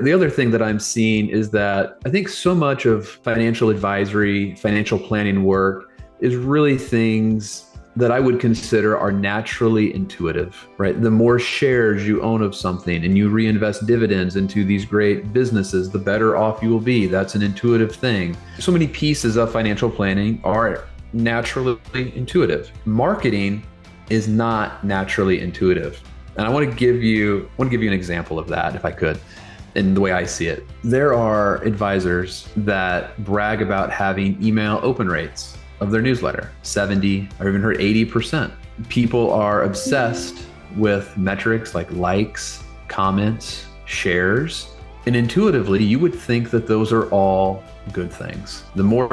The other thing that I'm seeing is that I think so much of financial advisory, financial planning work is really things that I would consider are naturally intuitive, right? The more shares you own of something and you reinvest dividends into these great businesses, the better off you will be. That's an intuitive thing. So many pieces of financial planning are naturally intuitive. Marketing is not naturally intuitive. And I want to give you an example of that, if I could, in the way I see it. There are advisors that brag about having email open rates of their newsletter, 70, I've even heard 80%. People are obsessed with metrics like likes, comments, shares, and intuitively, you would think that those are all good things. The more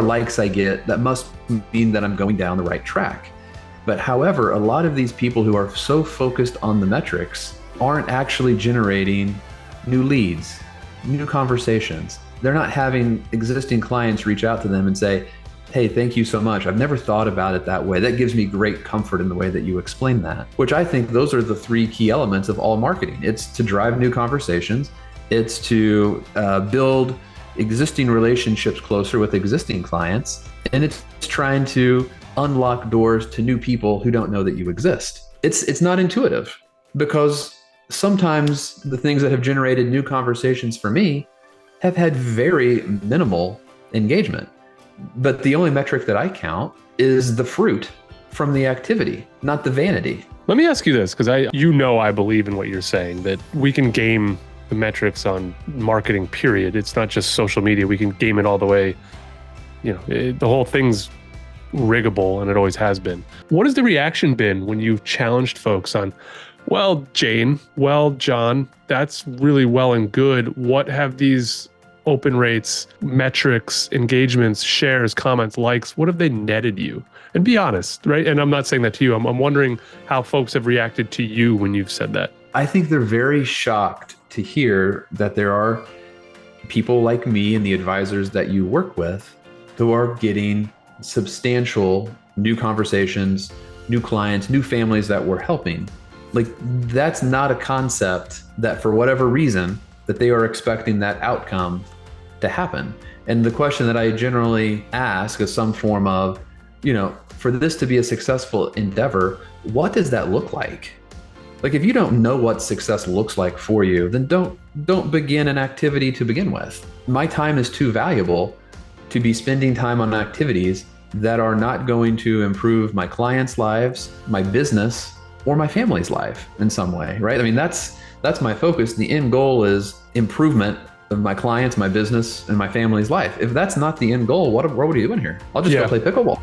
likes I get, that must mean that I'm going down the right track. But however, a lot of these people who are so focused on the metrics aren't actually generating new leads, new conversations. They're not having existing clients reach out to them and say, hey, thank you so much. I've never thought about it that way. That gives me great comfort in the way that you explain that, which I think those are the three key elements of all marketing. It's to drive new conversations. It's to build existing relationships closer with existing clients. And it's trying to unlock doors to new people who don't know that you exist. It's not intuitive, because sometimes the things that have generated new conversations for me have had very minimal engagement. But the only metric that I count is the fruit from the activity, not the vanity. Let me ask you this, because I believe in what you're saying, that we can game the metrics on marketing, period. It's not just social media. We can game it all the way. The whole thing's riggable, and it always has been. What has the reaction been when you've challenged folks on, well, Jane, well, John, that's really well and good. What have these open rates, metrics, engagements, shares, comments, likes, what have they netted you? And be honest, right? And I'm not saying that to you. I'm wondering how folks have reacted to you when you've said that. I think they're very shocked to hear that there are people like me and the advisors that you work with who are getting substantial new conversations, new clients, new families that we're helping. Like, that's not a concept that, for whatever reason, that they are expecting that outcome to happen. And the question that I generally ask is some form of, for this to be a successful endeavor, what does that look like? Like, if you don't know what success looks like for you, then don't begin an activity to begin with. My time is too valuable to be spending time on activities that are not going to improve my clients' lives, my business, or my family's life in some way, right? I mean, that's my focus. The end goal is improvement of my clients, my business, and my family's life. If that's not the end goal, what are we doing here? I'll just go play pickleball.